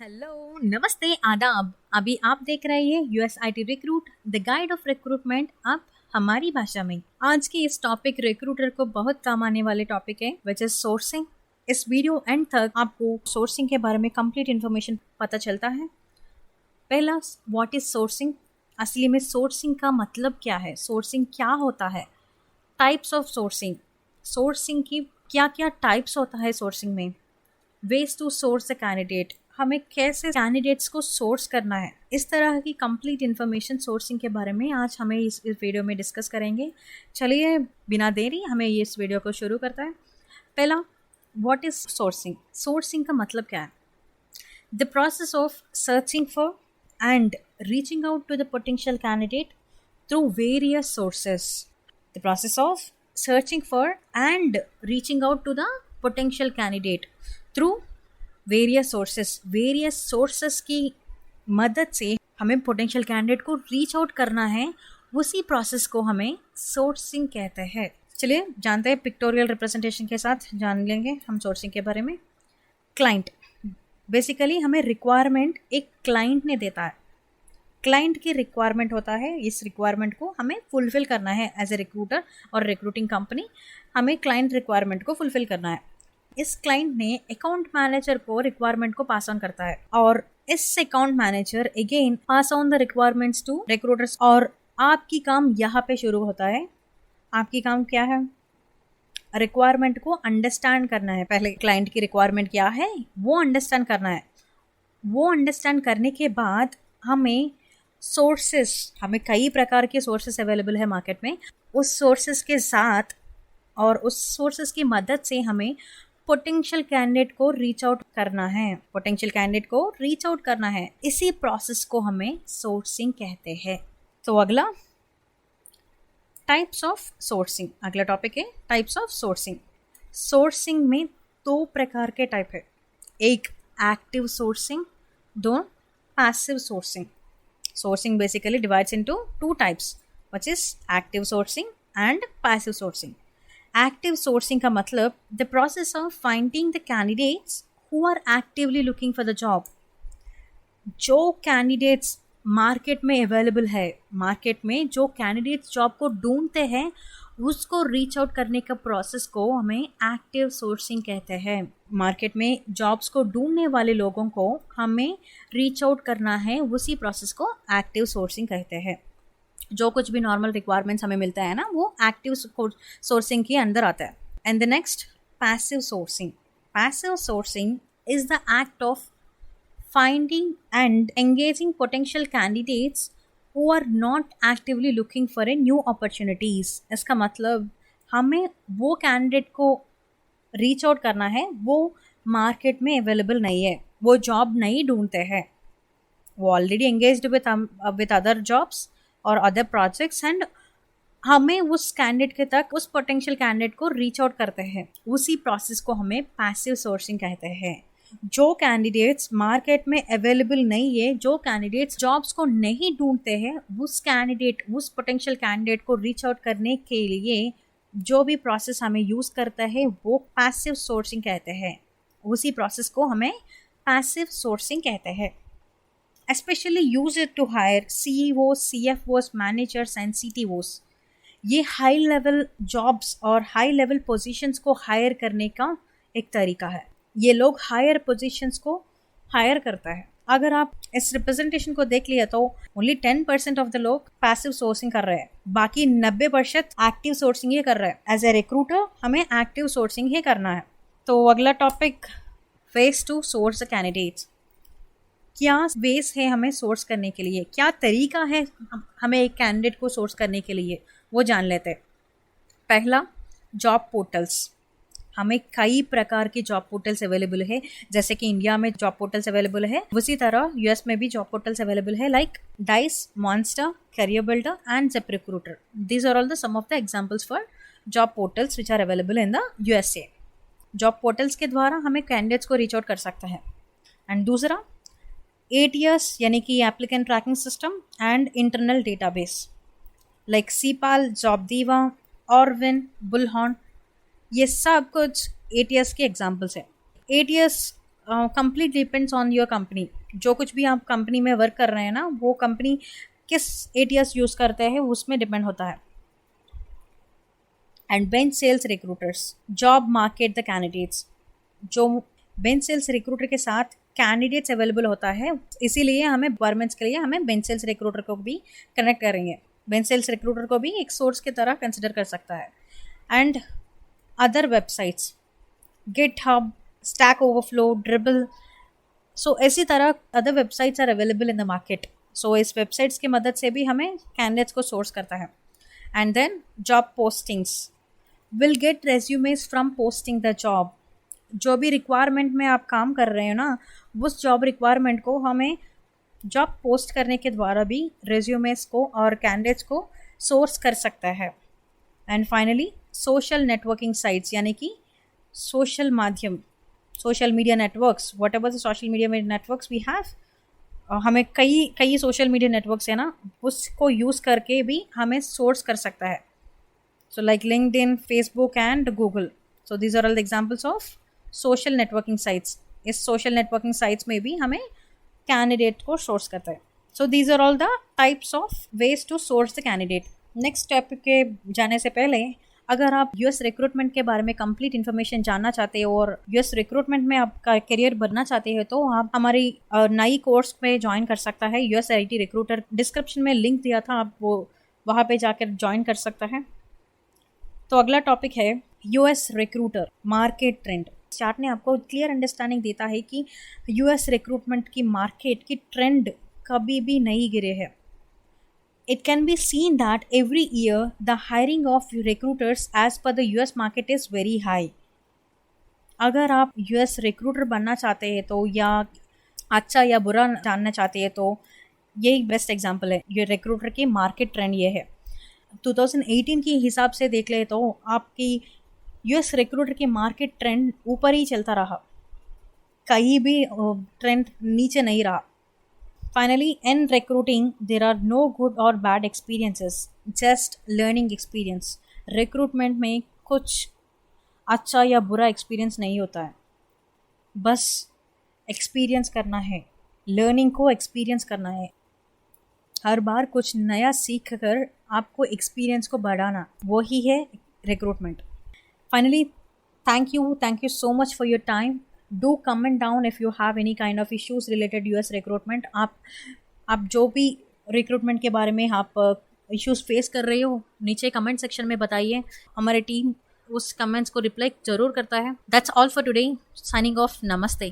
Hello, नमस्ते, आदाब। अभी आप देख रहे हैं USIT recruit the guide of recruitment, आप हमारी भाषा में। आज की इस टॉपिक रिक्रूटर को बहुत काम आने वाले टॉपिक है विच इज सोर्सिंग। इस वीडियो एंड तक आपको सोर्सिंग के बारे में कंप्लीट इन्फॉर्मेशन पता चलता है। पहला, व्हाट इज सोर्सिंग। असली में सोर्सिंग का मतलब क्या है, सोर्सिंग क्या होता है। टाइप्स ऑफ सोर्सिंग, सोर्सिंग की क्या क्या टाइप्स होता है सोर्सिंग में। Ways to source a candidate, हमें कैसे कैंडिडेट्स को सोर्स करना है। इस तरह की कंप्लीट इन्फॉर्मेशन सोर्सिंग के बारे में आज हमें इस वीडियो में डिस्कस करेंगे। चलिए बिना देरी हमें इस वीडियो को शुरू करता है। पहला, व्हाट इज सोर्सिंग। सोर्सिंग का मतलब क्या है। The process of searching for and reaching out to the potential candidate through various sources. The process of searching for and reaching out to the potential candidate through various sources की मदद से हमें potential candidate को reach out करना है। उसी process को हमें सोर्सिंग कहते हैं। चलिए जानते हैं, पिक्टोरियल रिप्रेजेंटेशन के साथ जान लेंगे हम सोर्सिंग के बारे में। क्लाइंट, बेसिकली हमें रिक्वायरमेंट एक क्लाइंट ने देता है। क्लाइंट की रिक्वायरमेंट होता है, इस रिक्वायरमेंट को हमें फुलफिल करना है एज ए रिक्रूटर और रिक्रूटिंग कंपनी। हमें क्लाइंट रिक्वायरमेंट को फुलफिल करना है। इस क्लाइंट ने अकाउंट मैनेजर को रिक्वायरमेंट को पास ऑन करता है और इस account manager again pass on the requirements to recruiters. और आपकी काम यहाँ पे शुरू होता है। आपकी काम क्या है, रिक्वायरमेंट को अंडरस्टैंड करना है। पहले क्लाइंट की रिक्वायरमेंट क्या है वो अंडरस्टैंड करना है। वो अंडरस्टैंड करने के बाद हमें सोर्सेस, हमें कई प्रकार के सोर्सेस अवेलेबल है मार्केट में। उस सोर्सेस के साथ और उस सोर्सेस की मदद से हमें पोटेंशियल कैंडिडेट को रीच आउट करना है। पोटेंशियल कैंडिडेट को रीच आउट करना है, इसी प्रोसेस को हमें सोर्सिंग कहते हैं। तो अगला, टाइप्स ऑफ सोर्सिंग। अगला टॉपिक है टाइप्स ऑफ सोर्सिंग। सोर्सिंग में दो प्रकार के टाइप है। एक एक्टिव सोर्सिंग, दो passive sourcing. Sourcing basically divides into two types, which is active sourcing and passive sourcing. Active sourcing का मतलब the process of finding the candidates who are actively looking for the job. जो candidates market में available है, market में जो candidates job को ढूंढते हैं, उसको रीच आउट करने का प्रोसेस को हमें एक्टिव सोर्सिंग कहते हैं। मार्केट में जॉब्स को ढूंढने वाले लोगों को हमें रीच आउट करना है, उसी प्रोसेस को एक्टिव सोर्सिंग कहते हैं। जो कुछ भी नॉर्मल रिक्वायरमेंट्स हमें मिलता है ना, वो एक्टिव सोर्सिंग के अंदर आता है। And the next, passive sourcing. Passive sourcing is the act of finding and engaging potential candidates who are not actively looking for a new opportunities. इसका मतलब हमें वो कैंडिडेट को रीच आउट करना है, वो मार्केट में अवेलेबल नहीं है, वो जॉब नहीं ढूंढते हैं, वो already engaged with other jobs और अदर प्रोजेक्ट्स, एंड हमें उस कैंडिडेट के तक, उस पोटेंशियल कैंडिडेट को रीच आउट करते हैं। उसी प्रोसेस को हमें पैसिव सोर्सिंग कहते हैं। जो कैंडिडेट्स मार्केट में अवेलेबल नहीं है, जो कैंडिडेट्स जॉब्स को नहीं ढूंढते हैं, उस पोटेंशियल कैंडिडेट को रीच आउट करने के लिए जो भी प्रोसेस हमें यूज़ करता है वो पैसिव सोर्सिंग कहते हैं। उसी प्रोसेस को हमें पैसिव सोर्सिंग कहते हैं। Especially used to hire CEOs, CFOs, managers and CTOs। ये हाई लेवल जॉब्स और हाई लेवल पोजीशंस को हायर करने का एक तरीका है। ये लोग हायर पोजीशंस को हायर करता है। अगर आप इस रिप्रेजेंटेशन को देख लिया तो ओनली 10% ऑफ द लोग पैसिव सोर्सिंग कर रहे हैं, बाकी 90% एक्टिव सोर्सिंग ही कर रहे हैं। एज ए रिक्रूटर हमें एक्टिव सोर्सिंग ही करना है। तो अगला topic, ways to source the candidates. क्या बेस है हमें सोर्स करने के लिए, क्या तरीका है हमें एक कैंडिडेट को सोर्स करने के लिए, वो जान लेते हैं। पहला, जॉब पोर्टल्स। हमें कई प्रकार के जॉब पोर्टल्स अवेलेबल है। जैसे कि इंडिया में जॉब पोर्टल्स अवेलेबल है, उसी तरह यूएस में भी जॉब पोर्टल्स अवेलेबल है, like Dice, Monster, Career Builder and Zip Recruiter. These are all the some of the examples for job portals which are available in the USA. Job portals के द्वारा हमें candidates को reach out कर सकता है। And दूसरा, ATS यानी कि applicant tracking system and internal database, like Ceipal, JobDiva, ऑरविन, बुलहॉर्न, ये सब कुछ ATS के एग्जाम्पल्स है। ATS complete depends on your company. जो कुछ भी आप कंपनी में वर्क कर रहे हैं ना, वो कंपनी किस ATS यूज़ करते हैं उसमें डिपेंड होता है। And bench sales recruiters job market the candidates. जो बेंच सेल्स रिक्रूटर के साथ कैंडिडेट्स अवेलेबल होता है, इसीलिए हमें रिक्वायरमेंट्स के लिए हमें बेंच सेल्स रिक्रूटर को भी कनेक्ट करेंगे। बेंच सेल्स रिक्रूटर को भी एक सोर्स की तरह कंसिडर कर सकता है। And other websites, GitHub, Stack Overflow, Dribble, so इसी तरह other websites are available in the market. So इस वेबसाइट्स की मदद से भी हमें कैंडिडेट्स को सोर्स करता है। And then job postings will get resumes from posting the job. जो भी रिक्वायरमेंट में आप काम कर रहे हो ना, उस जॉब रिक्वायरमेंट को हमें जॉब पोस्ट करने के द्वारा भी रेज्यूमेज को और कैंडिडेट्स को सोर्स कर सकता है। And finally social networking sites, यानी कि सोशल माध्यम, social media networks, whatever the social media networks we have, हमें कई सोशल मीडिया नेटवर्क्स है ना, उसको यूज़ करके भी हमें सोर्स कर सकता है। So like LinkedIn, Facebook and Google. So these are all the examples of social networking sites. इस सोशल नेटवर्किंग साइट्स में भी हमें कैंडिडेट को सोर्स करता है। So these are all the types of ways to source the candidate. Next step के जाने से पहले, अगर आप US रिक्रूटमेंट के बारे में कंप्लीट इन्फॉर्मेशन जानना चाहते हो और US रिक्रूटमेंट में आपका करियर बनना चाहते हो, तो आप हमारी नई कोर्स में ज्वाइन कर सकता है, US IT रिक्रूटर। डिस्क्रिप्शन में लिंक दिया था, आप वो वहाँ पे जाकर ज्वाइन कर सकता है। तो अगला टॉपिक है US recruiter market trend. Chart ने आपको क्लियर अंडरस्टैंडिंग देता है कि US रिक्रूटमेंट की मार्केट की ट्रेंड कभी भी नहीं गिरे है। It can be seen that every year the hiring of recruiters as per the US market is very high. अगर आप US रिक्रूटर बनना चाहते हैं तो, या अच्छा या बुरा जानना चाहते हैं, तो ये एक बेस्ट एग्जांपल है। ये रिक्रूटर की मार्केट ट्रेंड ये है। 2018 के हिसाब से देख ले तो आपकी US रिक्रूटर की मार्केट ट्रेंड ऊपर ही चलता रहा, कहीं भी ट्रेंड नीचे नहीं रहा। Finally, in recruiting, there are no good or bad experiences, just learning experience. Recruitment में कुछ अच्छा या बुरा एक्सपीरियंस नहीं होता है, बस एक्सपीरियंस करना है, लर्निंग को एक्सपीरियंस करना है। हर बार कुछ नया सीख कर आपको एक्सपीरियंस को बढ़ाना, वही है recruitment. Finally, thank you so much for your time. Do comment down if you have any kind of issues related US recruitment. आप जो भी रिक्रूटमेंट के बारे में आप इश्यूज फेस कर रहे हो, नीचे कमेंट सेक्शन में बताइए। हमारी टीम उस कमेंट्स को रिप्लाई जरूर करता है। That's all for today. Signing off. Namaste.